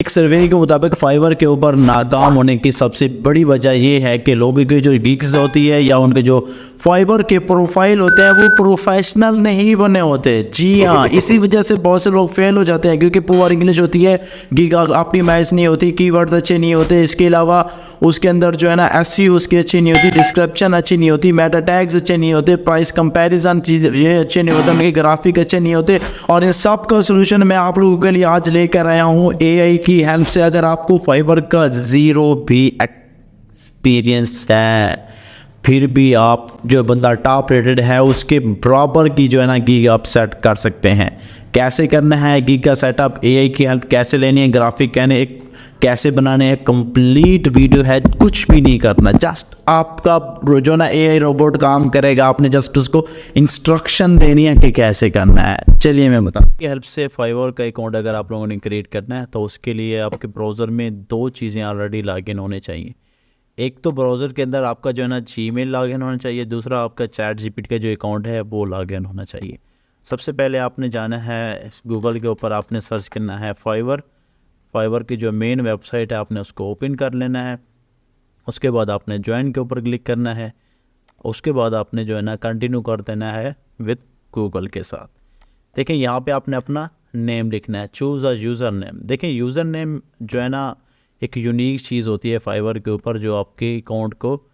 एक सर्वे के मुताबिक फाइवर के ऊपर नाकाम होने की सबसे बड़ी वजह ये है कि लोगों की जो गिग्स होती है या उनके जो फाइवर के प्रोफाइल होते हैं वो प्रोफेशनल नहीं बने होते। जी हाँ, इसी वजह से बहुत से लोग फेल हो जाते हैं क्योंकि पुअर इंग्लिश होती है, गिग ऑप्टिमाइज नहीं होती, कीवर्ड्स अच्छे नहीं होते। इसके अलावा उसके अंदर जो है ना एसईओ उसकी अच्छी नहीं होती, डिस्क्रिप्शन अच्छी नहीं होती, मेटा टैग्स अच्छे नहीं होते, प्राइस कंपैरिजन चीज़ ये अच्छे नहीं होते, उनके ग्राफिक अच्छे नहीं होते। और इन सब का सोल्यूशन मैं आप लोगों के लिए आज लेकर आया हूँ एआई की हेल्प से। अगर आपको फाइवर का ज़ीरो भी एक्सपीरियंस है फिर भी आप जो बंदा टॉप रेटेड है उसके बराबर की जो है ना गिग आप सेट कर सकते हैं। कैसे करना है गिग का सेटअप, एआई की हेल्प कैसे लेनी है, ग्राफिक कहने एक कैसे बनाने हैं, कंप्लीट वीडियो है। कुछ भी नहीं करना, जस्ट आपका जो ना एआई रोबोट काम करेगा, आपने जस्ट उसको इंस्ट्रक्शन देनी है कि कैसे करना है। चलिए मैं बताऊँ की हेल्प से फाइवर का अकाउंट अगर आप लोगों ने क्रिएट करना है तो उसके लिए आपके ब्राउज़र में दो चीज़ें ऑलरेडी लॉगिन होने चाहिए। एक तो ब्राउज़र के अंदर आपका जो है ना जीमेल लॉगिन होना चाहिए, दूसरा आपका चैट जीपीटी का जो अकाउंट है वो लॉगिन होना चाहिए। सबसे पहले आपने जाना है गूगल के ऊपर, आपने सर्च करना है फाइवर। फाइवर की जो मेन वेबसाइट है आपने उसको ओपन कर लेना है। उसके बाद आपने ज्वाइन के ऊपर क्लिक करना है। उसके बाद आपने जो है ना कंटिन्यू कर देना है विद गूगल के साथ। देखिए यहाँ पे आपने अपना नेम लिखना है, चूज़ अ यूज़र नेम। देखिए यूज़र नेम जो है ना एक यूनिक चीज़ होती है फाइवर के ऊपर जो आपके अकाउंट को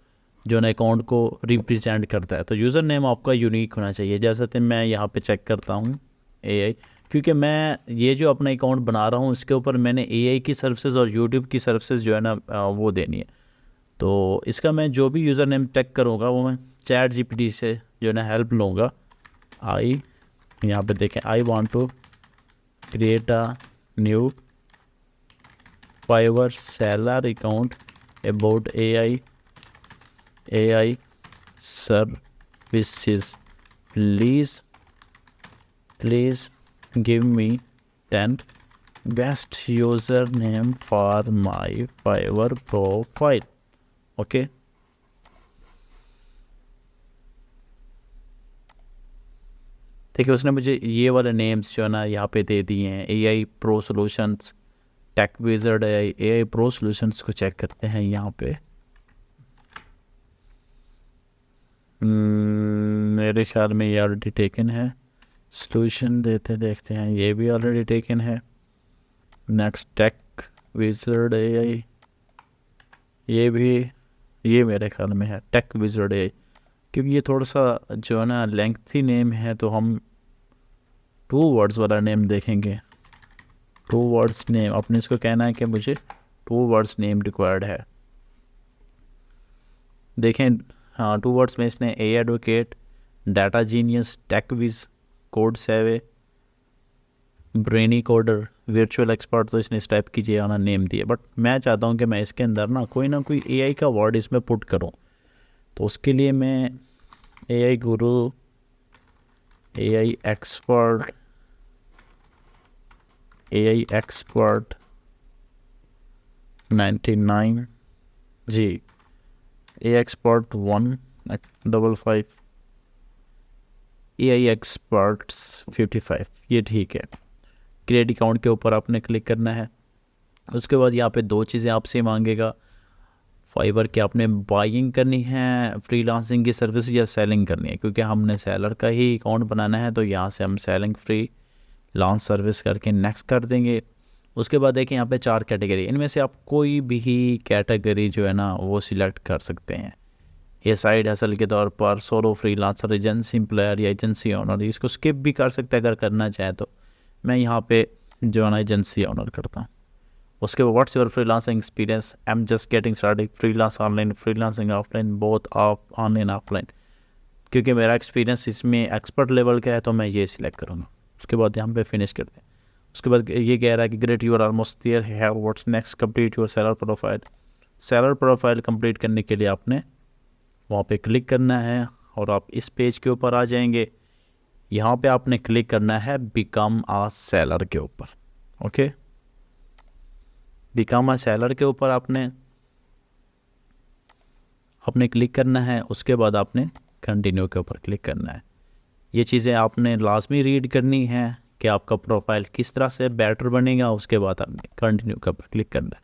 जो ना अकाउंट को रिप्रेजेंट करता है। तो यूज़र नेम आपका यूनिक होना चाहिए। जैसे कि मैं यहाँ पे चेक करता हूँ एआई, क्योंकि मैं ये जो अपना अकाउंट बना रहा हूँ इसके ऊपर मैंने एआई की सर्विसेज और यूट्यूब की सर्विसेज जो है ना वो देनी है। तो इसका मैं जो भी यूज़र नेम चेक करूँगा वो मैं चैट जीपीटी से जो है ना हेल्प लूँगा। यहाँ पे देखें, I want to create a new Fiverr seller account about AI services, please give me 10 best username for my Fiverr profile. Okay, ठीक है, उसने मुझे ये वाले नेम्स जो है ना यहाँ पे दे दिए हैं। AI pro solutions, tech wizard, AI pro solutions को चेक करते हैं यहाँ पे। मेरे ख्याल में ये ऑलरेडी टेकन है। सॉल्यूशन देखते हैं, ये भी ऑलरेडी टेकन है। नेक्स्ट टेक विज़र्ड एआई, ये मेरे ख्याल में है टेक विज़र्ड एआई, क्योंकि ये थोड़ा सा जो है ना लेंथी नेम है तो हम 2 वर्ड्स वाला नेम देखेंगे। 2 वर्ड्स नेम अपने इसको कहना है कि मुझे 2 वर्ड्स नेम रिक्वायर्ड है। देखें, हाँ 2 वर्ड्स में इसने a advocate, data genius, tech whiz, code savvy, brainy coder, virtual expert, तो इसने इस टाइप की जो है नेम दिए। बट मैं चाहता हूँ कि मैं इसके अंदर ना कोई एआई का वर्ड इसमें पुट करूँ। तो उसके लिए मैं एआई गुरु, एआई एक्सपर्ट 99, जी एआई एक्सपर्ट 155, एआई एक्सपर्ट्स 55, ये ठीक है। क्रिएट अकाउंट के ऊपर आपने क्लिक करना है। उसके बाद यहाँ पे 2 चीज़ें आपसे मांगेगा फाइवर की, आपने बाइंग करनी है फ्रीलांसिंग की सर्विस या सेलिंग करनी है। क्योंकि हमने सेलर का ही अकाउंट बनाना है तो यहाँ से हम सेलिंग फ्री लॉन्च सर्विस करके नेक्स्ट कर देंगे। उसके बाद देखिए यहाँ पे 4 कैटेगरी, इनमें से आप कोई भी कैटेगरी जो है ना वो सिलेक्ट कर सकते हैं। ये साइड हसल के तौर पर सोलो फ्रीलांसर, एजेंसी एम्प्लॉयर या एजेंसी ऑनर, इसको स्किप भी कर सकते हैं अगर करना चाहे तो। मैं यहाँ पे जो है ना एजेंसी ऑनर करता हूँ। उसके बाद what's your freelancing experience, I am just getting started, freelance online, freelancing offline, both of online offline. क्योंकि मेरा एक्सपीरियंस इसमें एक्सपर्ट लेवल का है तो मैं ये सिलेक्ट करूँगा। उसके बाद यहाँ पे फिनिश करते हैं। उसके बाद ये कह रहा है कि great you are almost there, have what's next, complete your seller profile. Seller profile complete करने के लिए आपने वहाँ पे क्लिक करना है और आप इस पेज के ऊपर आ जाएंगे। यहाँ पे आपने क्लिक करना है बिकम अ सेलर के ऊपर। ओके, बिकम अ सेलर के ऊपर आपने क्लिक करना है। उसके बाद आपने कंटिन्यू के ऊपर क्लिक करना है। ये चीज़ें आपने लाजमी रीड करनी है कि आपका प्रोफाइल किस तरह से बेटर बनेगा। उसके बाद आपने कंटिन्यू के ऊपर क्लिक करना है,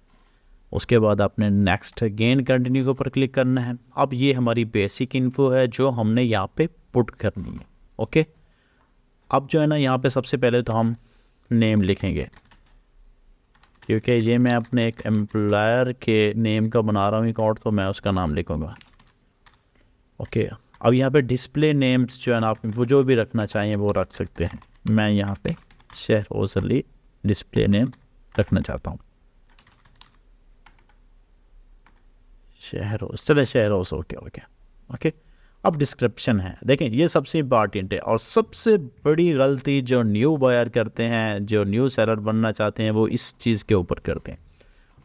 उसके बाद आपने नेक्स्ट अगेन कंटिन्यू के ऊपर क्लिक करना है। अब ये हमारी बेसिक इन्फो है जो हमने यहाँ पे पुट करनी है। ओके, अब जो है ना यहाँ पे सबसे पहले तो हम नेम लिखेंगे, क्योंकि ये मैं अपने एक एम्प्लॉयर के नेम का बना रहा हूँ अकाउंट, तो मैं उसका नाम लिखूँगा। ओके, अब यहाँ पे डिस्प्ले नेम्स जो है ना आप वो जो भी रखना चाहिए वो रख सकते हैं। मैं यहाँ पे शहरोज़ अली डिस्प्ले नेम रखना चाहता हूँ, शहरोज़, चले शहरोज़। Okay okay okay. अब डिस्क्रिप्शन है, देखें ये सबसे इम्पॉर्टेंट है और सबसे बड़ी गलती जो न्यू बायर करते हैं, जो न्यू सेलर बनना चाहते हैं, वो इस चीज़ के ऊपर करते हैं।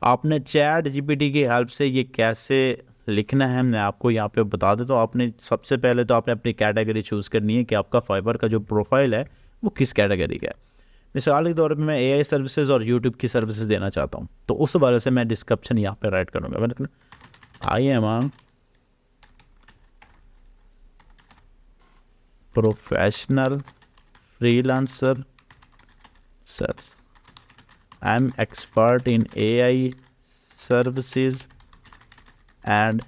आपने चैट जीपीटी की हेल्प से ये कैसे लिखना है मैं आपको यहाँ पे बता देता हूँ। आपने सबसे पहले तो आपने अपनी कैटेगरी चूज़ करनी है कि आपका फाइबर का जो प्रोफाइल है वो किस कैटेगरी का है। मिसाल के तौर पे मैं एआई सर्विसेज और यूट्यूब की सर्विसेज देना चाहता हूँ, तो उस वजह से मैं डिस्क्रिप्शन यहाँ पे राइट करूँगा। मैंने I am a professional freelancer search, I am expert in AI services and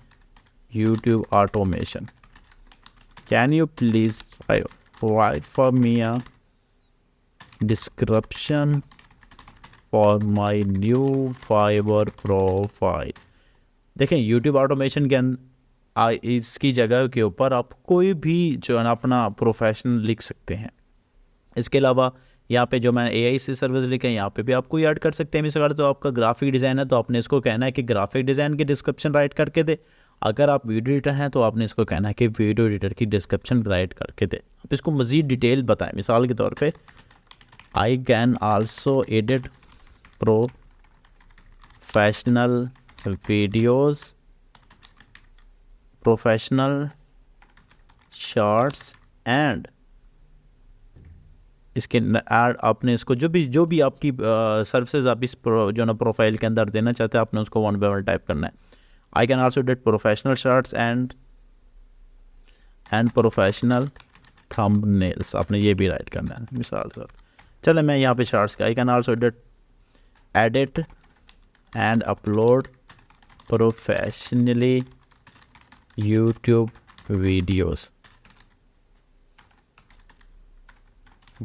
YouTube automation. Can you please provide for me a description for my new Fiverr profile? देखें YouTube automation के अंदर इसकी जगह के ऊपर आप कोई भी जो है ना अपना प्रोफेशनल लिख सकते हैं। इसके अलावा यहाँ पे जो मैंने एआई से सर्विस लिखे हैं यहाँ पे भी आप कोई ऐड कर सकते हैं। मिसाल तो आपका ग्राफिक डिज़ाइन है तो आपने इसको कहना है कि ग्राफिक डिज़ाइन की डिस्क्रिप्शन राइट करके दे। अगर आप वीडियो एडिटर हैं तो आपने इसको कहना है कि वीडियो एडिटर की डिस्क्रिप्शन राइट करके दे। आप इसको मज़ीद डिटेल बताएं। मिसाल के तौर पे I can also edit professional videos, professional shorts and इसके आपने इसको जो भी आपकी सर्विसेज आप इस जो ना प्रोफाइल के अंदर देना चाहते हैं आपने उसको 1 by 1 टाइप करना है। I can also edit professional shorts and professional thumbnails, आपने ये भी राइट करना है। मिसाल चले मैं यहाँ पे शॉर्ट्स का I can also edit and upload professionally YouTube videos,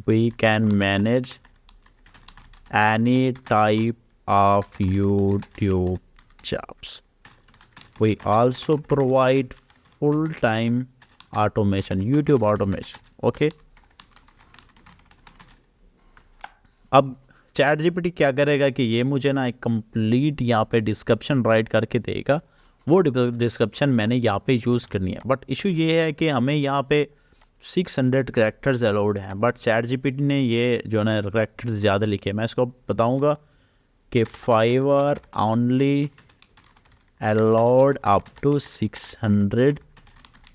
we can manage any type of YouTube jobs. We also provide full-time automation, YouTube automation. Okay. अब चैट जीपीटी क्या करेगा कि ये मुझे ना एक कंप्लीट यहाँ पे डिस्क्रिप्शन राइट करके देगा। वो डिस्क्रिप्शन मैंने यहाँ पे यूज़ करनी है, बट इशू ये है कि हमें यहाँ पे 600 करैक्टर्स अलाउड हैं, बट चैट जीपीटी ने ये जो ना करैक्टर्स ज़्यादा लिखे। मैं इसको बताऊंगा कि Fiverr only allowed up to 600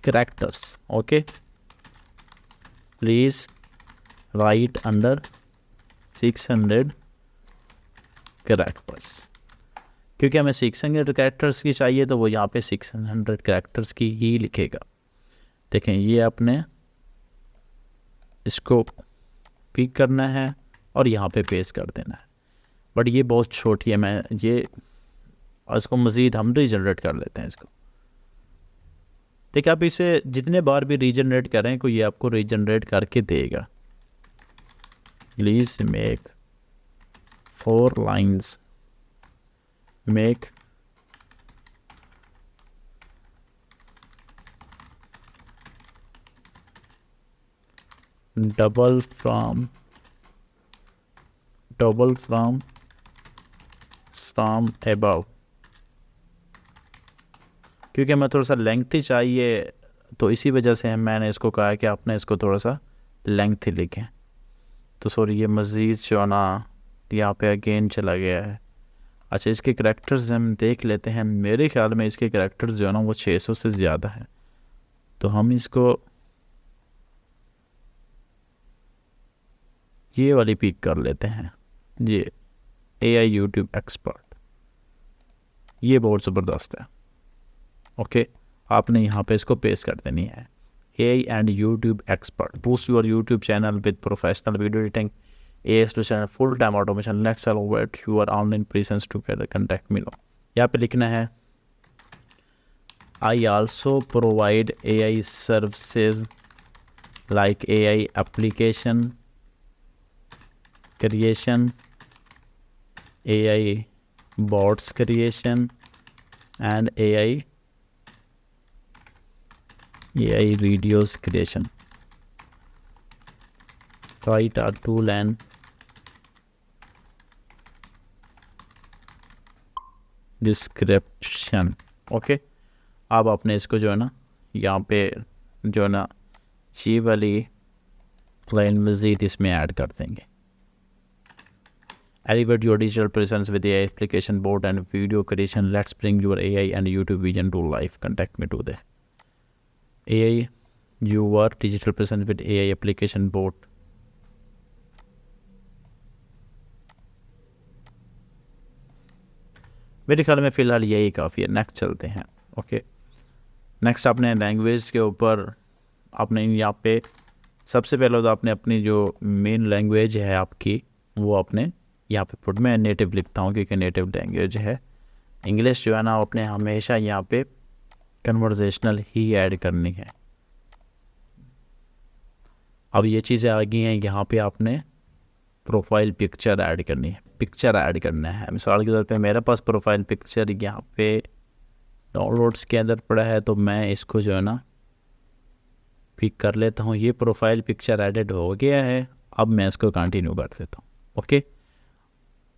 characters. Okay, please write under 600 characters, क्योंकि हमें 600 करैक्टर्स की चाहिए तो वो यहाँ पे 600 करैक्टर्स की ही लिखेगा। देखें ये आपने इसको पिक करना है और यहाँ पे पेस्ट कर देना है, बट ये बहुत छोटी है। मैं ये इसको मज़ीद हम रीजनरेट कर लेते हैं इसको। देखिए आप इसे जितने बार भी रीजनरेट करें को ये आपको रीजनरेट करके देगा। Please make 4 lines, make double from above, क्योंकि मैं थोड़ा सा लेंथी चाहिए तो इसी वजह से मैंने इसको कहा है कि आपने इसको थोड़ा सा लेंथी लिखें। तो सॉरी ये मज़ीद जो ना यहाँ पे अगेन चला गया है। अच्छा इसके करैक्टर्स हम देख लेते हैं। मेरे ख्याल में इसके करैक्टर्स जो है ना वो 600 से ज़्यादा है, तो हम इसको ये वाली पिक कर लेते हैं। ये एआई यूट्यूब एक्सपर्ट, ये बहुत ज़बरदस्त है। ओके, आपने यहाँ पे इसको पेस्ट कर देनी है। AI and YouTube expert boost your YouTube channel with professional video editing AI solution full time automation. Let's elevate your online presence together. Contact me now. यहाँ पे लिखना है I also provide AI services like AI application creation, AI bots creation, and AI videos creation. Write a tool and description. Okay, अब आपने इसको जो है ना यहाँ पे जो है ना जी वाली लाइन मज़ीद इसमें ऐड कर देंगे. Elevate your digital presence with AI application board and video creation. Let's bring your AI and YouTube vision to life. Contact me today. AI, your digital presence with AI application board. मेरे ख्याल में फ़िलहाल यही काफ़ी है. Next चलते हैं. Okay, next आपने लैंग्वेज के ऊपर आपने यहाँ पे सबसे पहले तो आपने अपनी जो मेन लैंग्वेज है आपकी वो आपने यहाँ पे पुट में नेटिव लिखता हूँ क्योंकि नेटिव लैंग्वेज है इंग्लिश. जो है ना आपने हमेशा यहाँ पे कन्वर्जेशनल ही ऐड करनी है. अब ये चीज़ें आ गई हैं. यहाँ पे आपने प्रोफाइल पिक्चर ऐड करनी है. पिक्चर ऐड करना है. मिसाल के तौर पे मेरे पास प्रोफाइल पिक्चर यहाँ पे डाउनलोड्स के अंदर पड़ा है तो मैं इसको जो है ना पिक कर लेता हूँ. ये प्रोफाइल पिक्चर एडिट हो गया है. अब मैं इसको कंटिन्यू कर देता हूँ. ओके,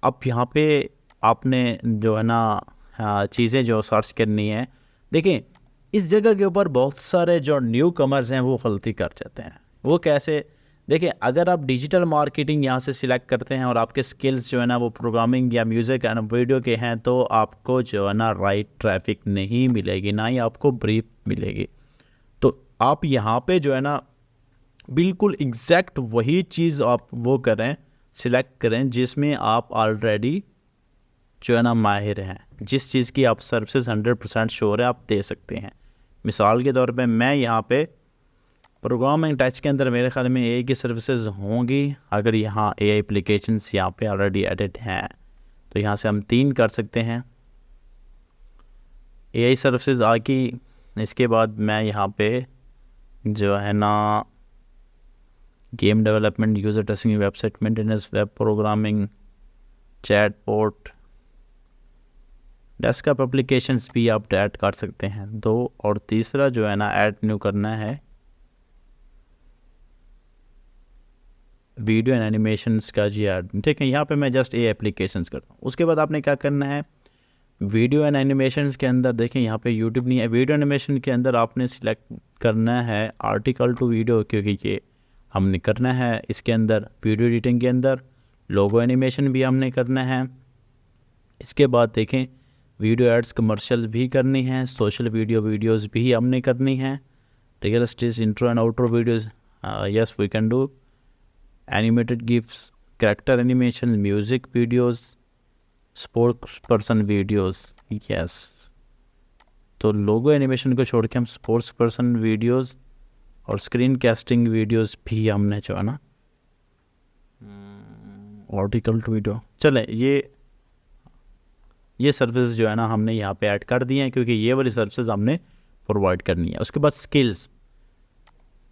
अब यहाँ पे आपने जो है ना चीज़ें जो सर्च करनी है. देखें, इस जगह के ऊपर बहुत सारे जो न्यू कमर्स हैं वो गलती कर जाते हैं. वो कैसे? देखिए, अगर आप डिजिटल मार्केटिंग यहाँ से सिलेक्ट करते हैं और आपके स्किल्स जो है ना वो प्रोग्रामिंग या म्यूज़िक एंड वीडियो के हैं तो आपको जो है ना राइट ट्रैफिक नहीं मिलेगी, ना ही आपको ब्रीफ मिलेगी. तो आप यहाँ पे जो है ना बिल्कुल एग्जैक्ट वही चीज़ आप वो करें, सिलेक्ट करें जिसमें आप ऑलरेडी जो है ना माहिर हैं. जिस चीज़ की आप सर्विसेज 100% श्योर है आप दे सकते हैं. मिसाल के तौर पे मैं यहाँ पे प्रोग्रामिंग टच के अंदर मेरे ख्याल में AI की सर्विसेज होंगी. अगर यहाँ AI एप्लीकेशंस यहाँ पे ऑलरेडी एडिट हैं तो यहाँ से हम 3 कर सकते हैं. AI सर्विसेज आकी. इसके बाद मैं यहाँ पे जो है ना game development, user testing, website maintenance, web programming, chatbot, desktop applications भी आप ऐड कर सकते हैं 2. और तीसरा जो है ना ऐड न्यू करना है वीडियो एंड एनिमेशंस का जी ऐड. ठीक है, यहाँ पे मैं जस्ट AI एप्लीकेशंस करता हूँ. उसके बाद आपने क्या करना है वीडियो एंड एनिमेशंस के अंदर. देखें यहाँ पे यूट्यूब नहीं है. वीडियो एनिमेशन के अंदर आपने सिलेक्ट करना है आर्टिकल टू वीडियो क्योंकि ये हमने करना है. इसके अंदर वीडियो एडिटिंग के अंदर लोगो एनिमेशन भी हमने करना है. इसके बाद देखें वीडियो एड्स कमर्शियल भी करनी है, सोशल वीडियोज़ भी हमने करनी है. Real stage, intro and outro videos, yes we can do. Animated gifs, character animation, music videos, sports person videos, yes. तो लोगो एनिमेशन को छोड़ के हम स्पोर्ट्स पर्सन वीडियोज़ और स्क्रीन कास्टिंग वीडियोस भी हमने जो है ना आर्टिकल टू वीडियो. चले, ये सर्विसेज जो है ना हमने यहाँ पे ऐड कर दी हैं क्योंकि ये वाली सर्विसेज हमने प्रोवाइड करनी है. उसके बाद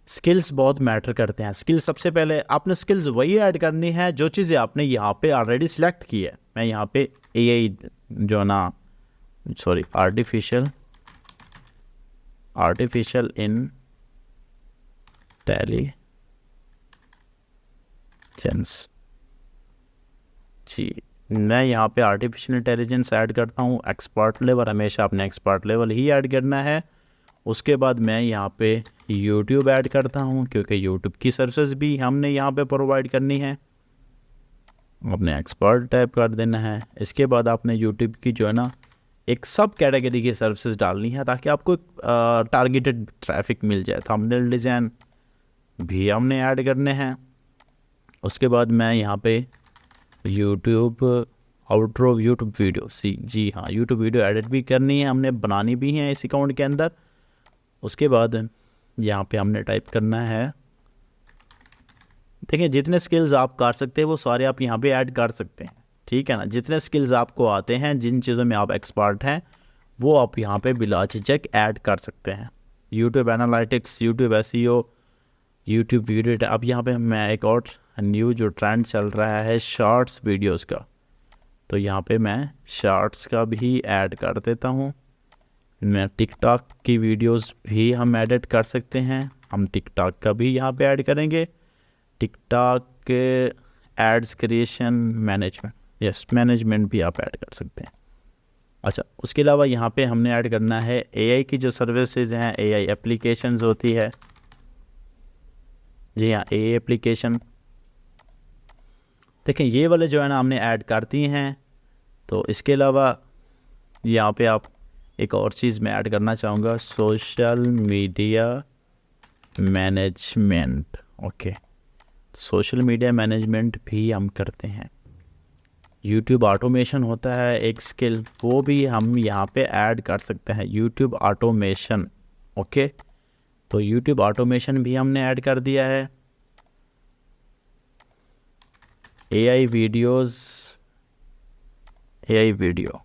स्किल्स बहुत मैटर करते हैं. स्किल्स सबसे पहले आपने स्किल्स वही ऐड करनी है जो चीज़ें आपने यहाँ पे ऑलरेडी सिलेक्ट की है. मैं यहाँ पे AI जो ना सॉरी आर्टिफिशियल इंटेलिजेंस जी, मैं यहाँ पे आर्टिफिशियल इंटेलिजेंस ऐड करता हूँ. एक्सपर्ट लेवल हमेशा अपने एक्सपर्ट लेवल ही ऐड करना है. उसके बाद मैं यहाँ पे यूट्यूब ऐड करता हूँ क्योंकि यूट्यूब की सर्विसेज भी हमने यहाँ पे प्रोवाइड करनी है. अपने एक्सपर्ट टाइप कर देना है. इसके बाद आपने यूट्यूब की जो है ना एक सब कैटेगरी की सर्विसेज डालनी है ताकि आपको टारगेटेड ट्रैफिक मिल जाए. थंबनेल डिज़ाइन भी हमने ऐड करने हैं. उसके बाद मैं यहाँ पे यूट्यूब आउटरो यूट्यूब वीडियो जी हाँ यूट्यूब वीडियो एडिट भी करनी है, हमने बनानी भी है इस अकाउंट के अंदर. उसके बाद यहाँ पे हमने टाइप करना है देखिए जितने स्किल्स आप कर सकते हैं वो सारे आप यहाँ पे ऐड कर सकते हैं, ठीक है ना। जितने स्किल्स आपको आते हैं, जिन चीज़ों में आप एक्सपर्ट हैं, वो आप यहाँ पे बिला झिझक ऐड कर सकते हैं। YouTube analytics, YouTube SEO, YouTube video. अब यहाँ पे मैं एक और न्यू जो ट्रेंड चल रहा है शॉर्ट्स वीडियोस का, तो यहाँ पे मैं शॉर्ट्स का भी ऐड कर देता हूँ। मैं टिकटॉक की वीडियोस भी हम एडिट कर सकते हैं, हम टिकटॉक का भी यहाँ पे ऐड करेंगे। टिकटॉक के ads creation management, yes management भी आप ऐड कर सकते हैं। अच्छा, उसके अलावा यहाँ पे हमने ऐड करना है एआई की जो सर्विसेज हैं, एआई एप्लीकेशंस होती है। जी हाँ, एआई एप्लीकेशन देखें ये वाले जो है ना हमने ऐड कर दी हैं। तो इसके अलावा यहाँ पे आप एक और चीज़ मैं ऐड करना चाहूँगा, social media management. Okay, social media management भी हम करते हैं। यूट्यूब ऑटोमेशन होता है एक स्किल, वो भी हम यहाँ पे ऐड कर सकते हैं, यूट्यूब ऑटोमेशन। ओके, तो यूट्यूब ऑटोमेशन भी हमने ऐड कर दिया है। एआई वीडियोस, एआई वीडियो,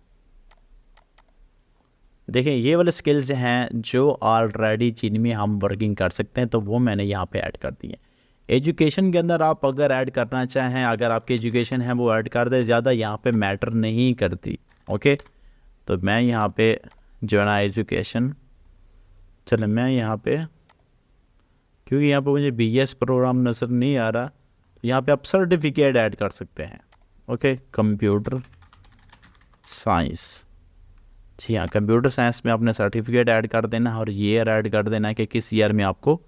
देखें ये वाले स्किल्स हैं जो ऑलरेडी जिनमें हम वर्किंग कर सकते हैं, तो वो मैंने यहाँ पे ऐड कर दी है। एजुकेशन के अंदर आप अगर ऐड करना चाहें, अगर आपकी एजुकेशन है वो ऐड कर दे, ज़्यादा यहाँ पे मैटर नहीं करती। ओके, तो मैं यहाँ पे जो है ना एजुकेशन, चलो मैं यहाँ पे, क्योंकि यहाँ पे मुझे बीएस प्रोग्राम नज़र नहीं आ रहा, तो यहाँ पे आप सर्टिफिकेट ऐड कर सकते हैं। ओके, कंप्यूटर साइंस, जी हाँ, कंप्यूटर साइंस में आपने सर्टिफिकेट ऐड कर देना है और ईयर ऐड कर देना है कि किस ईयर में आपको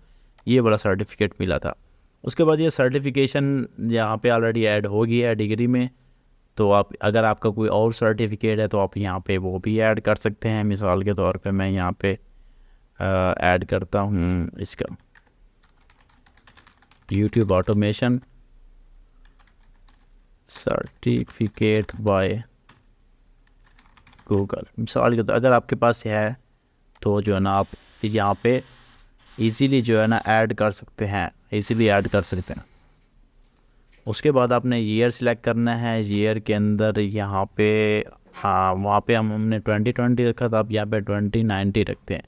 ये वाला सर्टिफिकेट मिला था। उसके बाद ये सर्टिफिकेशन यहाँ पे ऑलरेडी ऐड हो गई है डिग्री में, तो आप अगर आपका कोई और सर्टिफिकेट है तो आप यहाँ पे वो भी ऐड कर सकते हैं। मिसाल के तौर पे मैं यहाँ पे ऐड करता हूँ इसका YouTube automation certificate by Google. मिसाल के तौर अगर आपके पास है तो जो है ना आप यहाँ पे इजीली जो है ना ऐड कर सकते हैं, इजीली ऐड कर सकते हैं। उसके बाद आपने ईयर सिलेक्ट करना है। ईयर के अंदर यहाँ पे वहाँ पे हमने 2020 रखा था, आप यहाँ पे 2090 रखते हैं।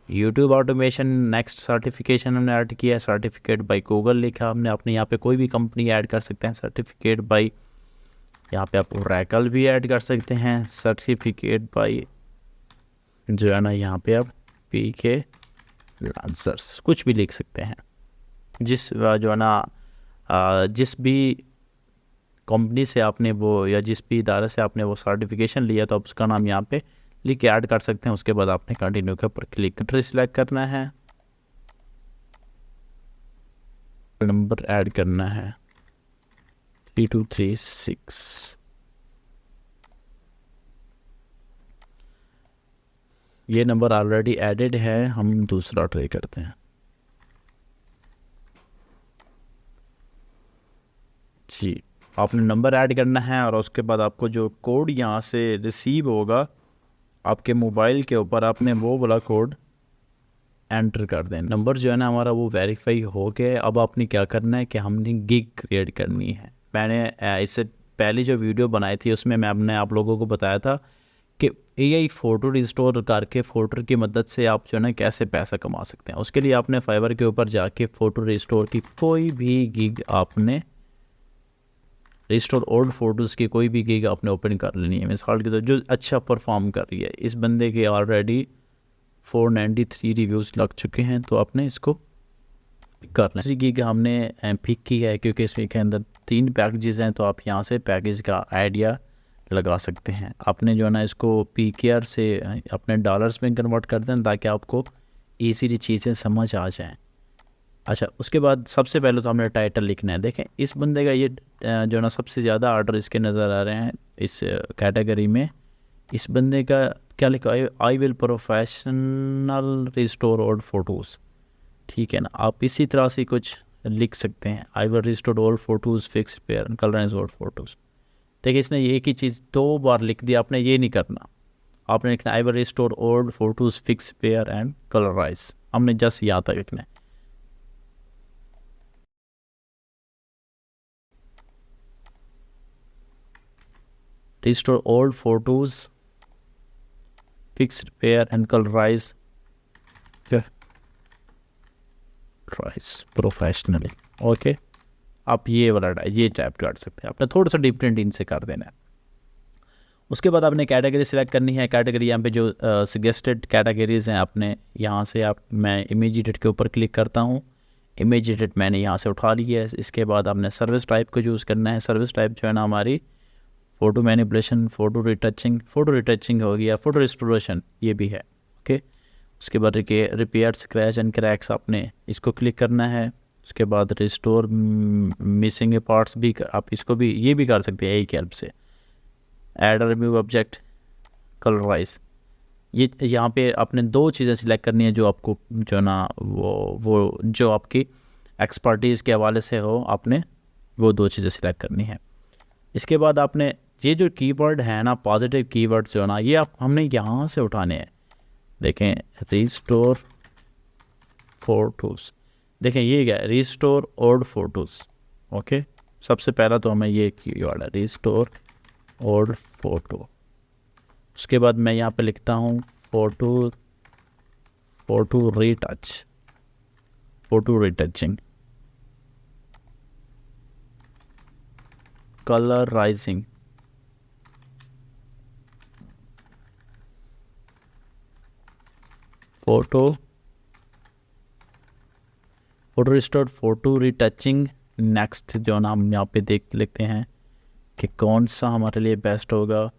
यूट्यूब ऑटोमेशन नेक्स्ट सर्टिफिकेशन हमने ऐड किया है, सर्टिफिकेट बाय गूगल लिखा हमने। अपने यहाँ पे कोई भी कंपनी ऐड कर सकते हैं, सर्टिफिकेट बाय, यहाँ पे आप ओरेकल भी ऐड कर सकते हैं, सर्टिफिकेट बाय जो है ना यहाँ पे आप पीके लांसर्स कुछ भी लिख सकते हैं। जिस जो है ना जिस भी कंपनी से आपने वो या जिस भी इदारे से आपने वो सर्टिफिकेशन लिया तो आप उसका नाम यहाँ पे लिख के ऐड कर सकते हैं। उसके बाद आपने कंटिन्यू के ऊपर क्लिक कर सिलेक्ट करना है, नंबर ऐड करना है 3236। ये नंबर ऑलरेडी एडेड है, हम दूसरा ट्राई करते हैं। जी, आपने नंबर ऐड करना है और उसके बाद आपको जो कोड यहाँ से रिसीव होगा आपके मोबाइल के ऊपर, आपने वो वाला कोड एंटर कर दें। नंबर जो है ना हमारा वो वेरीफाई हो गया। अब आपने क्या करना है कि हमने गिग क्रिएट करनी है। मैंने इससे पहले जो वीडियो बनाई थी उसमें मैंने आप लोगों को बताया था कि एआई फ़ोटो रिस्टोर करके फ़ोटो की मदद से आप जो है ना कैसे पैसा कमा सकते हैं। उसके लिए आपने फाइवर के ऊपर जाके फ़ोटो रिस्टोर की कोई भी गिग आपने रिस्टोर ओल्ड फोटोज़ की कोई भी गिग आपने ओपन कर लेनी है। मिसाल के तौर जो अच्छा परफॉर्म कर रही है, इस बंदे के ऑलरेडी 493 रिव्यूज़ लग चुके हैं, तो आपने इसको कर लें। गिग हमने पिक की है क्योंकि इसमें के अंदर 3 पैकेजेस हैं, तो आप यहाँ से पैकेज का आइडिया लगा सकते हैं। आपने जो है ना इसको PKR से अपने डॉलर्स में कन्वर्ट कर दें ताकि आपको ईजीली चीज़ें समझ आ जाएं। अच्छा, उसके बाद सबसे पहले तो हमने टाइटल लिखना है। देखें इस बंदे का ये जो ना सबसे ज़्यादा ऑर्डर इसके नज़र आ रहे हैं इस कैटेगरी में। इस बंदे का क्या लिखा है, I will professional restore old photos. ठीक है ना, आप इसी तरह से कुछ लिख सकते हैं, I will restore old photos fix pair colourise old photos. देखिए इसने एक ही चीज़ 2 बार लिख दिया। आपने ये नहीं करना, आपने लिखना I will restore old photos fix pair and colourise. हमने जस्ट यहाँ तक लिखना है। Restore old photos, fix, repair and colourise professionally. Okay, आप ये वाला ये टाइप कर सकते हैं, आपने थोड़ा सा डिफरेंट इनसे कर देना है। उसके बाद आपने कैटेगरी सिलेक्ट करनी है। कैटेगरी यहाँ पे जो सजेस्टेड कैटेगरीज हैं आपने यहाँ से मैं इमेज एडिट के ऊपर क्लिक करता हूँ। इमेज एडिट मैंने यहाँ से उठा ली है। इसके बाद आपने सर्विस टाइप को यूज़ करना है। सर्विस टाइप जो है ना हमारी फ़ोटो मैनिपुलेशन, फ़ोटो रिटचिंग हो गया, फ़ोटो रिस्टोरेशन ये भी है। ओके, उसके बाद रिपेयर स्क्रैच एंड क्रैक्स आपने इसको क्लिक करना है। उसके बाद रिस्टोर मिसिंग पार्ट्स भी आप इसको भी ये भी कर सकते हैं यही की हेल्प से। ऐड रिमूव ऑब्जेक्ट, कलराइज, ये यहाँ पे आपने दो चीज़ें सिलेक्ट करनी है जो आपको जो ना वो जो आपकी एक्सपर्टीज़ के हवाले से हो, आपने वो दो चीज़ें सिलेक्ट करनी है। इसके बाद आपने ये जो कीवर्ड है ना, पॉजिटिव कीवर्ड्स जो ना, ये हमने यहाँ से उठाने हैं। देखें रिस्टोर फोटोज़, देखें ये क्या है, रिस्टोर ओल्ड फोटोज़। ओके, सबसे पहला तो हमें ये कीवर्ड है रिस्टोर ओल्ड फोटो। उसके बाद मैं यहाँ पे लिखता हूँ photo retouching, colourising, photo restored, photo retouching. Next जो ना हम यहाँ पे देख लेते हैं कि कौन सा हमारे लिए बेस्ट होगा।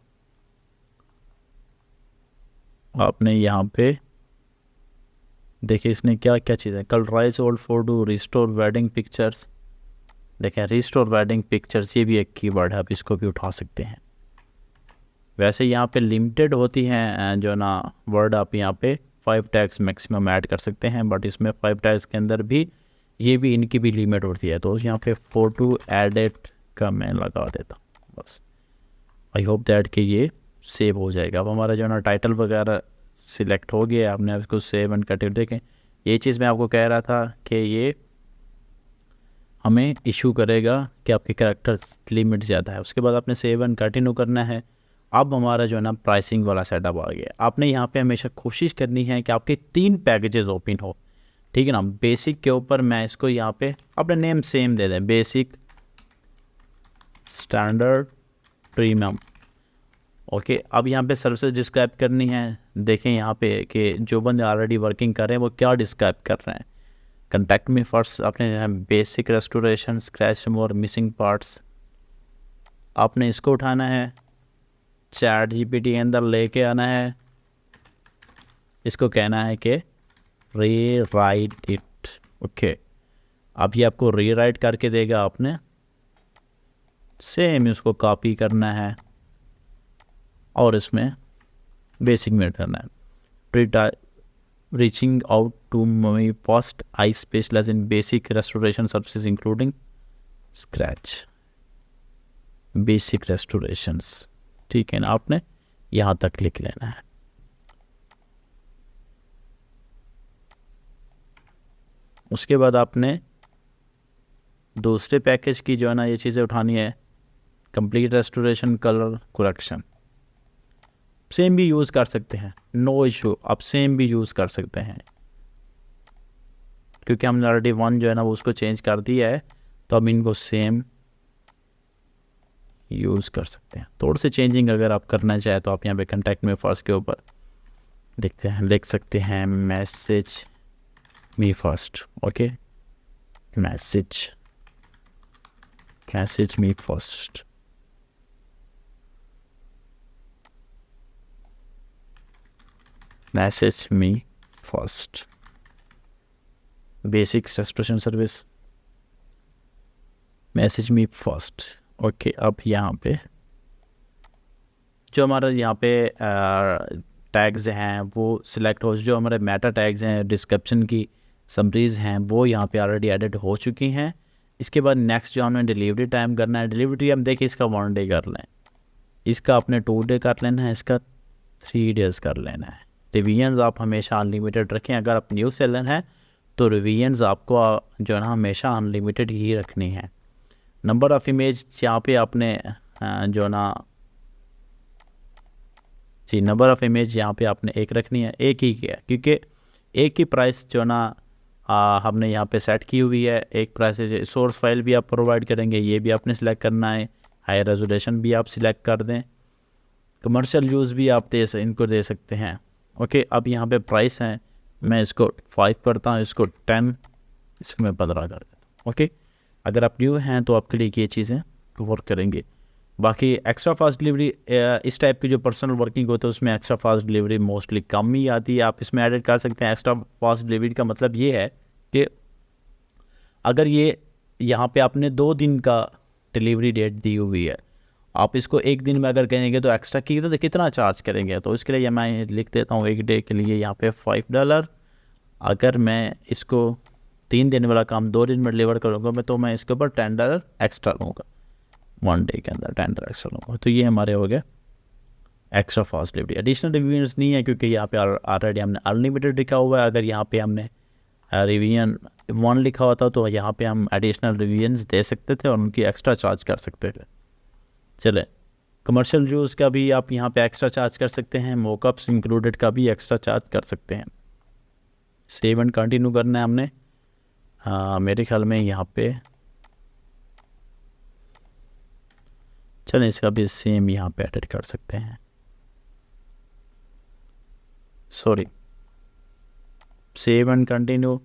आपने यहाँ पे देखिए इसने क्या क्या चीज़ें, colourise old photo, restore wedding pictures. देखें रिस्टोर वेडिंग पिक्चर्स ये भी एक कीवर्ड है, आप इसको भी उठा सकते हैं। वैसे यहाँ पे लिमिटेड होती हैं जो ना वर्ड, आप यहाँ पे 5 टैग्स मैक्सिमम ऐड कर सकते हैं, बट इसमें 5 टैग्स के अंदर भी ये भी इनकी भी लिमिट होती है। तो यहाँ पे फोटो एडिट का मैं लगा देता हूँ बस। आई होप दैट कि ये सेव हो जाएगा। अब हमारा जो ना टाइटल वगैरह सिलेक्ट हो गया, आपने इसको सेव एंड कंटिन्यू। देखें ये चीज़ मैं आपको कह रहा था कि ये हमें इशू करेगा कि आपकी कैरेक्टर्स लिमिट ज़्यादा है। उसके बाद आपने सेव एंड कंटिन्यू करना है। अब हमारा जो है ना प्राइसिंग वाला सेटअप आ गया। आपने यहाँ पे हमेशा कोशिश करनी है कि आपके 3 पैकेजेस ओपन हो, ठीक है ना। बेसिक के ऊपर मैं इसको यहाँ पे अपने नेम सेम दे दें, बेसिक, स्टैंडर्ड, प्रीमियम। ओके, अब यहाँ पे सर्विसेज डिस्क्राइब करनी है। देखें यहाँ पे कि जो बंदे ऑलरेडी वर्किंग कर रहे हैं वो क्या डिस्क्राइब कर रहे हैं। कंटेक्ट मी फर्स्ट, आपने basic restoration, scratch remover, missing parts, आपने इसको उठाना है। चैट जीपीटी के अंदर लेके आना है। इसको कहना है कि री राइट इट। ओके, अब ये आपको री राइट करके देगा। आपने सेम उसको कॉपी करना है और इसमें बेसिक में करना है। Reaching out to me first, I specialise in basic restoration services including scratch, basic restorations, ठीक है ना। आपने यहाँ तक लिख लेना है। उसके बाद आपने दूसरे पैकेज की जो है ना ये चीज़ें उठानी है। Complete restoration, colour correction, same भी यूज़ कर सकते हैं, नो इशू, आप सेम भी यूज़ कर सकते हैं क्योंकि हमने ऑलरेडी 1 जो है ना वो उसको चेंज कर दिया है, तो हम इनको सेम यूज़ कर सकते हैं। थोड़ी सी चेंजिंग अगर आप करना चाहें तो आप यहाँ पे कंटेक्ट में फर्स्ट के ऊपर देखते हैं, लिख सकते हैं message me first. Okay, message me first, message me first, basic restoration service, message me first. Okay, अब यहाँ पे जो हमारा यहाँ पे टैग्स हैं वो सिलेक्ट हो, जो हमारे मेटा टैग्स हैं, डिस्क्रिप्शन की समरीज हैं वो यहाँ पे ऑलरेडी एडिट हो चुकी हैं। इसके बाद नेक्स्ट जो हमें डिलीवरी टाइम करना है, डिलीवरी हम देखिए इसका 1 डे कर लें, इसका अपने 2 डे कर लेना है, इसका 3 डेज़ कर लेना है। रिवीजन्स आप हमेशा अनलिमिटेड रखें। अगर आप न्यू सेलर हैं तो रिवीजन्स आपको जो है ना हमेशा अनलिमिटेड ही रखनी है। नंबर ऑफ़ इमेज यहाँ पे आपने जो ना जी, नंबर ऑफ़ इमेज यहाँ पे आपने एक रखनी है, एक ही किया क्योंकि एक ही प्राइस जो ना हमने यहाँ पे सेट की हुई है। एक प्राइस है। सोर्स फाइल भी आप प्रोवाइड करेंगे, ये भी आपने सेलेक्ट करना है। हाई रेजोल्यूशन भी आप सिलेक्ट कर दें। कमर्शियल यूज़ भी आप इनको दे सकते हैं। ओके, अब यहाँ पे प्राइस है, मैं इसको 5 करता हूँ, इसको 10, इसको मैं 15 कर देता हूँ। ओके, अगर आप न्यू हैं तो आपके लिए ये चीज़ें वर्क करेंगे। बाकी एक्स्ट्रा फास्ट डिलीवरी, इस टाइप की जो पर्सनल वर्किंग होती है उसमें एक्स्ट्रा फास्ट डिलीवरी मोस्टली कम ही आती है। आप इसमें एडिट कर सकते हैं। एक्स्ट्रा फास्ट डिलीवरी का मतलब ये है कि अगर ये यहाँ पे आपने 2 दिन का डिलीवरी डेट दी हुई है, आप इसको एक दिन में अगर करेंगे तो एक्स्ट्रा की तो कितना चार्ज करेंगे, तो इसके लिए मैं लिख देता हूँ एक डे के लिए यहाँ पे $5। अगर मैं इसको 3 दिन वाला काम 2 दिन में डिलीवर करूँगा मैं, तो मैं इसके ऊपर $10 एक्स्ट्रा लूँगा। 1 डे के अंदर $10 एक्स्ट्रा लूँगा। तो ये हमारे हो गए extra fast delivery. Additional revisions नहीं है क्योंकि यहाँ पे ऑलरेडी हमने अनलिमिटेड लिखा हुआ है। अगर यहाँ पे हमने रिवीजन 1 लिखा होता तो यहाँ पे हम एडिशनल रिवीजन्स दे सकते थे और उनकी एक्स्ट्रा चार्ज कर सकते थे। चले, कमर्शियल यूज़ का भी आप यहाँ पे एक्स्ट्रा चार्ज कर सकते हैं। मोकअप्स इंक्लूडेड का भी एक्स्ट्रा चार्ज कर सकते हैं। सेव एंड कंटिन्यू करना है हमने। मेरे ख्याल में यहाँ पे चलें इसका भी सेम यहाँ पे एडिट कर सकते हैं। सॉरी, सेव एंड कंटिन्यू,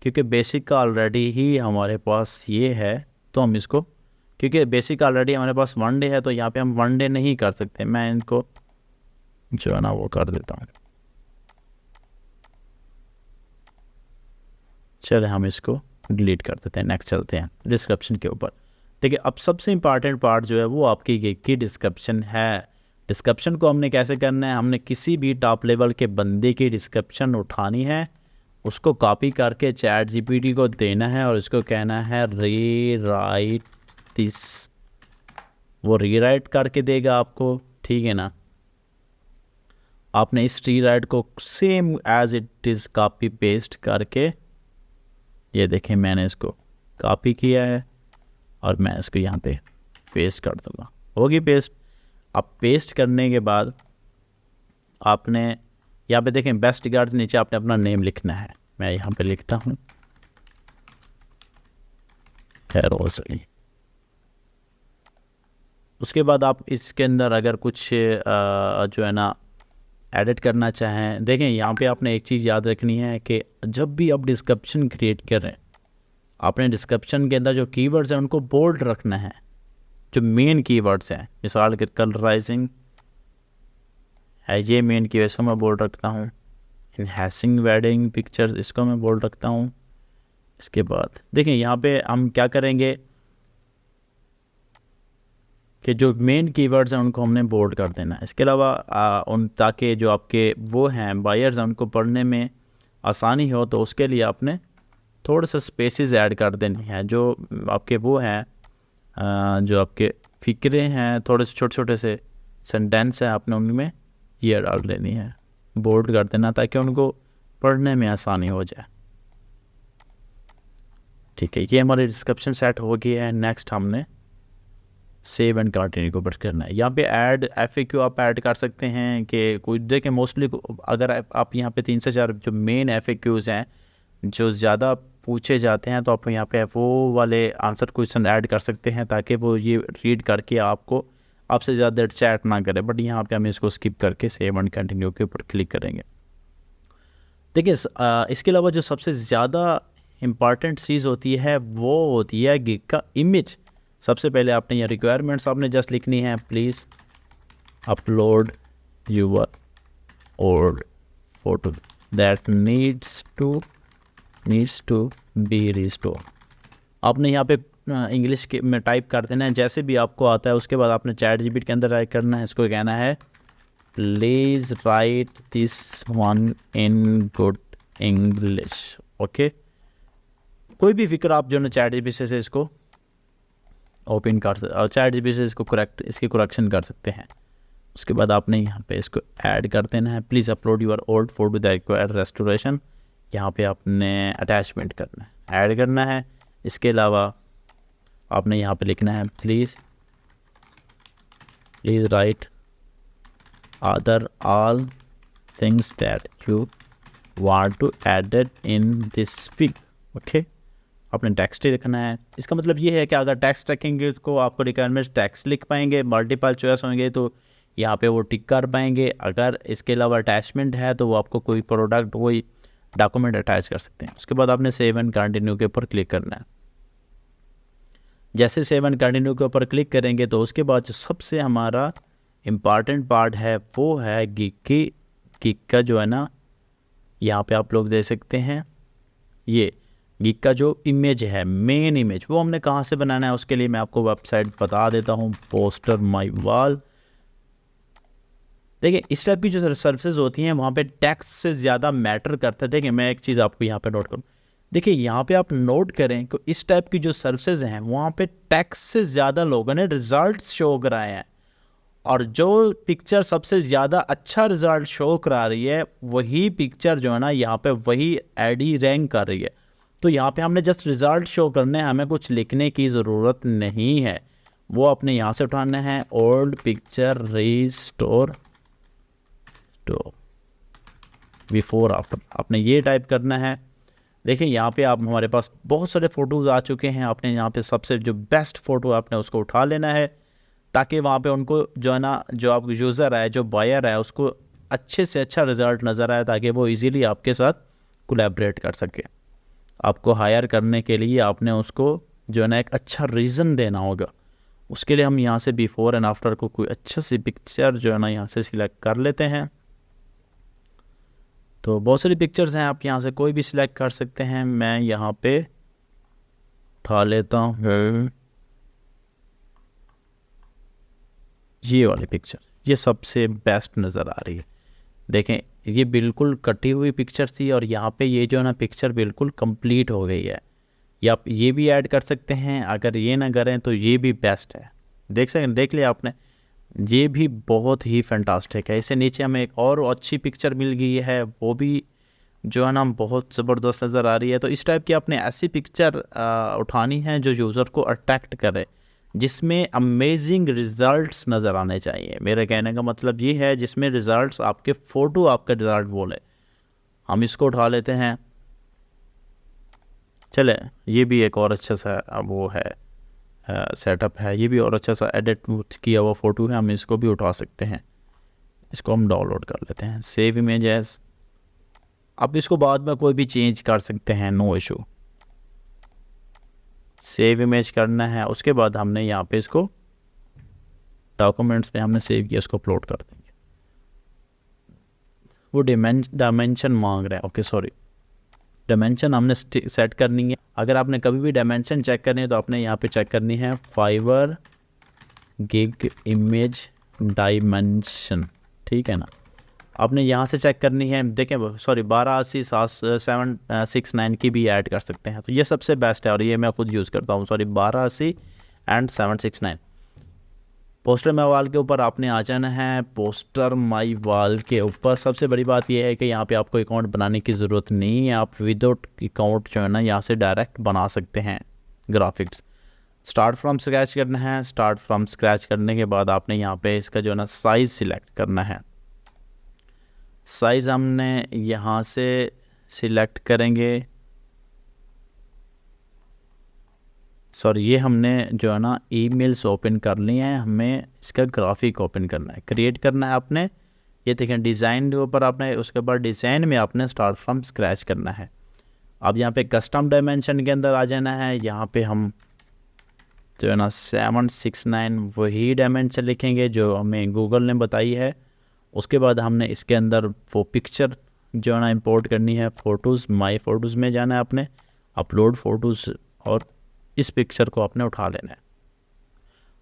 क्योंकि बेसिक का ऑलरेडी ही हमारे पास ये है तो हम इसको, क्योंकि बेसिक ऑलरेडी हमारे पास 1 डे है तो यहाँ पे हम 1 डे नहीं कर सकते। मैं इनको जो है ना वो कर देता हूँ। चले, हम इसको डिलीट कर देते हैं। नेक्स्ट चलते हैं डिस्क्रिप्शन के ऊपर। देखिए, अब सबसे इम्पॉर्टेंट पार्ट जो है वो आपकी गिग की डिस्क्रिप्शन है। डिस्क्रिप्शन को हमने कैसे करना है, हमने किसी भी टॉप लेवल के बंदे की डिस्क्रिप्शन उठानी है, उसको कॉपी करके चैट जीपीटी को देना है और इसको कहना है री राइट दिस। वो रीराइट करके देगा आपको, ठीक है ना। आपने इस रीराइट को same as it is copy paste करके, ये देखें मैंने इसको कॉपी किया है और मैं इसको यहाँ पे पेस्ट कर दूँगा। होगी पेस्ट। अब पेस्ट करने के बाद आपने यहाँ पे देखें बेस्ट रिगार्ड्स, नीचे आपने अपना नेम लिखना है। मैं यहाँ पे लिखता हूँ रोज़ली। उसके बाद आप इसके अंदर अगर कुछ जो है ना एडिट करना चाहें, देखें यहाँ पे आपने एक चीज़ याद रखनी है कि जब भी आप डिस्क्रिप्शन क्रिएट करें, आपने डिस्क्रिप्शन के अंदर जो कीवर्ड्स हैं उनको बोल्ड रखना है। जो मेन कीवर्ड्स हैं, मिसाल के कलराइजिंग है, ये मेन कीवर्ड्स को मैं बोल्ड रखता हूँ। इनहैंसिंग वेडिंग पिक्चर्स, इसको मैं बोल्ड रखता हूँ। इसके बाद देखें यहाँ पे हम क्या करेंगे कि जो मेन कीवर्ड्स हैं उनको हमने बोल्ड कर देना है। इसके अलावा ताकि जो आपके वो हैं बायर्स हैं उनको पढ़ने में आसानी हो, तो उसके लिए आपने थोड़े से स्पेसेस ऐड कर देने हैं। जो आपके वो हैं जो आपके फ़िक्रे हैं, थोड़े से छोटे छोटे से सेंटेंस हैं, आपने उनमें ये डाल लेनी है, बोल्ड कर देना ताकि उनको पढ़ने में आसानी हो जाए। ठीक है, ये हमारी डिस्क्रिप्शन सेट हो गई है। नेक्स्ट हमने सेव एंड कंटिन्यू को बट करना है। यहाँ पे ऐड FAQ आप ऐड कर सकते हैं कि कोई देखें मोस्टली अगर आप यहाँ पे 3 से 4 जो मेन FAQs हैं जो ज़्यादा पूछे जाते हैं, तो आप यहाँ पे वो वाले आंसर क्वेश्चन ऐड कर सकते हैं ताकि वो ये रीड करके आपसे ज़्यादा चैट ना करे। बट यहाँ पे हम इसको स्किप करके सेव एंड कंटिन्यू के ऊपर क्लिक करेंगे। देखिए, इसके अलावा जो सबसे ज़्यादा इम्पॉर्टेंट चीज़ होती है वो होती है गिग का इमेज। सबसे पहले आपने ये रिक्वायरमेंट्स आपने जस्ट लिखनी है, please upload your old photo that needs to be restore. आपने यहाँ पे इंग्लिश के में टाइप कर देना है जैसे भी आपको आता है। उसके बाद आपने चैट जीपीटी के अंदर टाइप करना है, इसको कहना है please right this one in good English. Okay, कोई भी फिक्र आप जो है चैट जीपीटी से इसको ओपन कर सकते और चैट जीपीटी से इसकी करेक्शन कर सकते हैं। उसके बाद आपने यहाँ पे इसको ऐड कर देना है, please upload your old photo that require restoration. यहाँ पे आपने अटैचमेंट करना है, ऐड करना है। इसके अलावा आपने यहाँ पे लिखना है please write other all things that you want to added in this pic. Okay, आपने टेक्स्ट ही लिखना है। इसका मतलब ये है कि अगर टेक्स्ट रखेंगे तो आपको रिक्वायरमेंट्स टेक्स्ट लिख पाएंगे, मल्टीपल चॉइस होंगे तो यहाँ पे वो टिक कर पाएंगे। अगर इसके अलावा अटैचमेंट है तो वो आपको कोई प्रोडक्ट कोई डॉक्यूमेंट अटैच कर सकते हैं। उसके बाद आपने सेव एंड कंटिन्यू के ऊपर क्लिक करना है। जैसे सेव एंड कंटिन्यू के ऊपर क्लिक करेंगे तो उसके बाद जो सबसे हमारा इम्पॉर्टेंट पार्ट है वो है गिग का जो है ना, यहाँ पे आप लोग दे सकते हैं ये गिग का जो इमेज है, मेन इमेज, वो हमने कहाँ से बनाना है उसके लिए मैं आपको वेबसाइट बता देता हूँ, पोस्टर माई वॉल। देखिए इस टाइप की जो सर्विसेज होती हैं वहाँ पे टैक्स से ज़्यादा मैटर करता है। देखिए मैं एक चीज़ आपको यहाँ पे नोट करूँ, देखिए यहाँ पे आप नोट करें कि इस टाइप की जो सर्विसेज हैं वहाँ पे टैक्स से ज़्यादा लोगों ने रिजल्ट शो कराए हैं, और जो पिक्चर सबसे ज़्यादा अच्छा रिजल्ट शो करा रही है वही पिक्चर जो है ना यहाँ पे वही एडी रैंक कर रही है। तो यहाँ पे हमने जस्ट रिजल्ट शो करने हैं, हमें कुछ लिखने की ज़रूरत नहीं है। वो अपने यहाँ से उठाना है, ओल्ड पिक्चर रिस्टोर तो बिफोर आफ्टर, आपने ये टाइप करना है। देखिए यहाँ पे आप हमारे पास बहुत सारे फ़ोटोज़ आ चुके हैं, आपने यहाँ पे सबसे जो बेस्ट फ़ोटो आपने उसको उठा लेना है ताकि वहाँ पे उनको जो है ना, जो आप यूज़र है जो बायर है उसको अच्छे से अच्छा रिज़ल्ट नज़र आए ताकि वो इजीली आपके साथ कोलैबोरेट कर सके। आपको हायर करने के लिए आपने उसको जो है ना एक अच्छा रीज़न देना होगा। उसके लिए हम यहाँ से बिफोर एंड आफ्टर को कोई अच्छा सी पिक्चर जो है ना यहाँ से सिलेक्ट कर लेते हैं। तो बहुत सारी पिक्चर्स हैं, आप यहाँ से कोई भी सिलेक्ट कर सकते हैं। मैं यहाँ पे उठा लेता हूँ ये वाली पिक्चर, ये सबसे बेस्ट नज़र आ रही है। देखें ये बिल्कुल कटी हुई पिक्चर थी और यहाँ पे ये जो है ना पिक्चर बिल्कुल कंप्लीट हो गई है। या आप ये भी ऐड कर सकते हैं, अगर ये ना करें तो ये भी बेस्ट है। देख लिया आपने, ये भी बहुत ही फैंटास्टिक है। इससे नीचे हमें एक और अच्छी पिक्चर मिल गई है, वो भी जो है ना बहुत ज़बरदस्त नज़र आ रही है। तो इस टाइप की आपने ऐसी पिक्चर उठानी है जो यूज़र को अट्रैक्ट करे, जिसमें अमेजिंग रिज़ल्ट्स नज़र आने चाहिए। मेरे कहने का मतलब ये है जिसमें रिज़ल्ट्स आपके फ़ोटो आपका रिज़ल्ट बोले। हम इसको उठा लेते हैं। चले ये भी एक और अच्छा सा वो है सेटअप है, ये भी और अच्छा सा एडिट किया हुआ फ़ोटो है, हम इसको भी उठा सकते हैं। इसको हम डाउनलोड कर लेते हैं, सेव इमेज एज। आप इसको बाद में कोई भी चेंज कर सकते हैं, नो इशू। सेव इमेज करना है, उसके बाद हमने यहाँ पे इसको डॉक्यूमेंट्स में हमने सेव किया, इसको अपलोड कर देंगे। वो डायमेंशन मांग रहा है, ओके सॉरी, डायमेंशन हमने सेट करनी है। अगर आपने कभी भी डायमेंशन चेक करनी है तो आपने यहाँ पे चेक करनी है फाइवर गिग इमेज डायमेंशन, ठीक है ना। आपने यहाँ से चेक करनी है, देखें सॉरी 1280x769 की भी ऐड कर सकते हैं, तो ये सबसे बेस्ट है और ये मैं खुद यूज़ करता हूँ। Sorry 1280 and 769। Poster my wall के ऊपर आपने आ जाना है। पोस्टर माई वॉल के ऊपर सबसे बड़ी बात यह है कि यहाँ पे आपको अकाउंट बनाने की ज़रूरत नहीं है, आप विदाउट अकाउंट जो है ना यहाँ से डायरेक्ट बना सकते हैं ग्राफिक्स। स्टार्ट फ्रॉम स्क्रैच करना है। स्टार्ट फ्रॉम स्क्रैच करने के बाद आपने यहाँ पे इसका जो है ना साइज़ सिलेक्ट करना है। साइज़ हमने यहाँ से सिलेक्ट करेंगे, सॉरी ये हमने जो है ना ईमेल्स ओपन कर लिए हैं, हमें इसका ग्राफिक ओपन करना है, क्रिएट करना है आपने। ये देखें डिज़ाइन के ऊपर आपने, उसके बाद डिज़ाइन में आपने स्टार्ट फ्रॉम स्क्रैच करना है। अब यहाँ पे कस्टम डायमेंशन के अंदर आ जाना है। यहाँ पे हम जो है ना 769 वही डायमेंशन लिखेंगे जो हमें गूगल ने बताई है। उसके बाद हमने इसके अंदर वो पिक्चर जो है ना इंपोर्ट करनी है। फ़ोटोज़ माई फ़ोटोज़ में जाना है आपने, अपलोड फ़ोटोज़, और इस पिक्चर को आपने उठा लेना है।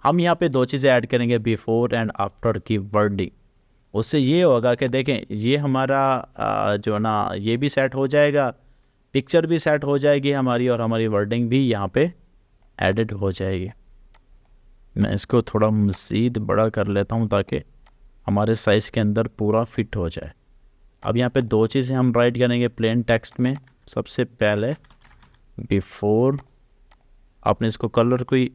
हम यहाँ पे दो चीज़ें ऐड करेंगे, बिफोर एंड आफ्टर की वर्डिंग। उससे ये होगा कि देखें ये हमारा जो है ना ये भी सेट हो जाएगा, पिक्चर भी सेट हो जाएगी हमारी, और हमारी वर्डिंग भी यहाँ पे एडिट हो जाएगी। मैं इसको थोड़ा मज़ीद बड़ा कर लेता हूँ ताकि हमारे साइज़ के अंदर पूरा फिट हो जाए। अब यहाँ पे दो चीज़ें हम राइट करेंगे प्लेन टेक्स्ट में। सबसे पहले बिफोर, आपने इसको कलर कोई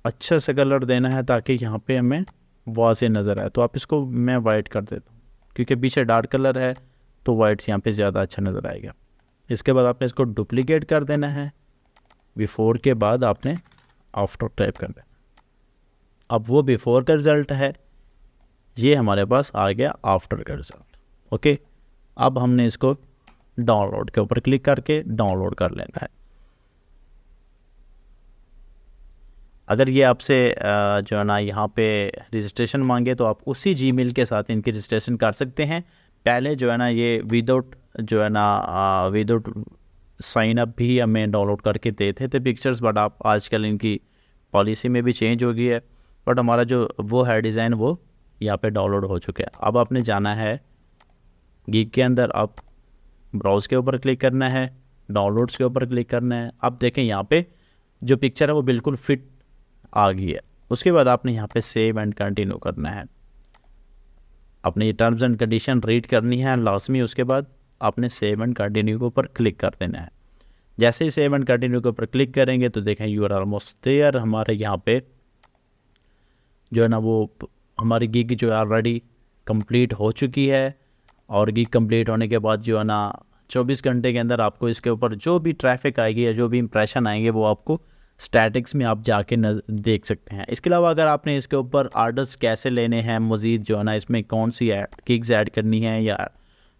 अच्छा सा कलर देना है ताकि यहाँ पे हमें वाज़े नज़र आए। तो आप इसको मैं वाइट कर देता हूँ, क्योंकि पीछे डार्क कलर है तो वाइट यहाँ पे ज़्यादा अच्छा नज़र आएगा। इसके बाद आपने इसको डुप्लीकेट कर देना है। बिफोर के बाद आपने आफ्टर टाइप कर देना। अब वो बिफोर का रिज़ल्ट है, ये हमारे पास आ गया आफ्टर का रिज़ल्ट। ओके, अब हमने इसको डाउनलोड के ऊपर क्लिक करके डाउनलोड कर लेना है। अगर ये आपसे जो है ना यहाँ पे रजिस्ट्रेशन मांगे तो आप उसी जीमेल के साथ इनकी रजिस्ट्रेशन कर सकते हैं। पहले जो है ना ये विदाउट जो है ना विदाउट साइन अप भी हमें डाउनलोड करके देते थे पिक्चर्स, बट आप आजकल इनकी पॉलिसी में भी चेंज हो गई है। बट हमारा जो वो है डिज़ाइन वो यहाँ पे डाउनलोड हो चुका है। अब आपने जाना है गीक के अंदर, आप ब्राउज़ के ऊपर क्लिक करना है, डाउनलोड्स के ऊपर क्लिक करना है। अब देखें यहाँ पे जो पिक्चर है वो बिल्कुल फिट आ गई है। उसके बाद आपने यहाँ पे सेव एंड कंटिन्यू करना है। अपनी ये टर्म्स एंड कंडीशन रीड करनी है लाजमी। उसके बाद आपने सेव एंड कंटिन्यू के ऊपर क्लिक कर देना है। जैसे ही सेव एंड कंटिन्यू के ऊपर क्लिक करेंगे तो देखें यू आर ऑलमोस्ट देयर। हमारे यहाँ पे जो है ना वो हमारी गिग जो है ऑलरेडी कंप्लीट हो चुकी है। और गिग कंप्लीट होने के बाद जो है ना 24 घंटे के अंदर आपको इसके ऊपर जो भी ट्रैफिक आएगी या जो भी इंप्रेशन आएंगे वो आपको स्टैटिक्स में आप जाके देख सकते हैं। इसके अलावा अगर आपने इसके ऊपर आर्डर्स कैसे लेने हैं, मज़ीद जो है ना इसमें कौन सी गिग्स ऐड करनी है या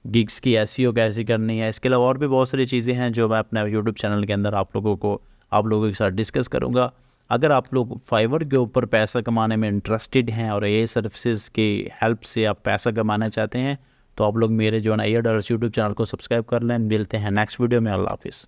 गिग्स की एसईओ कैसे करनी है, इसके अलावा और भी बहुत सारी चीज़ें हैं जो मैं अपने यूट्यूब चैनल के अंदर आप लोगों के साथ डिस्कस करूँगा। अगर आप लोग फाइवर के ऊपर पैसा कमाने में इंटरेस्टेड हैं और ये सर्विसेज की हेल्प से आप पैसा कमाना चाहते हैं तो आप लोग मेरे जो है ना एयर डॉलर्स यूट्यूब चैनल को सब्सक्राइब कर लें। मिलते हैं नेक्स्ट वीडियो में। अल्लाह हाफिज़।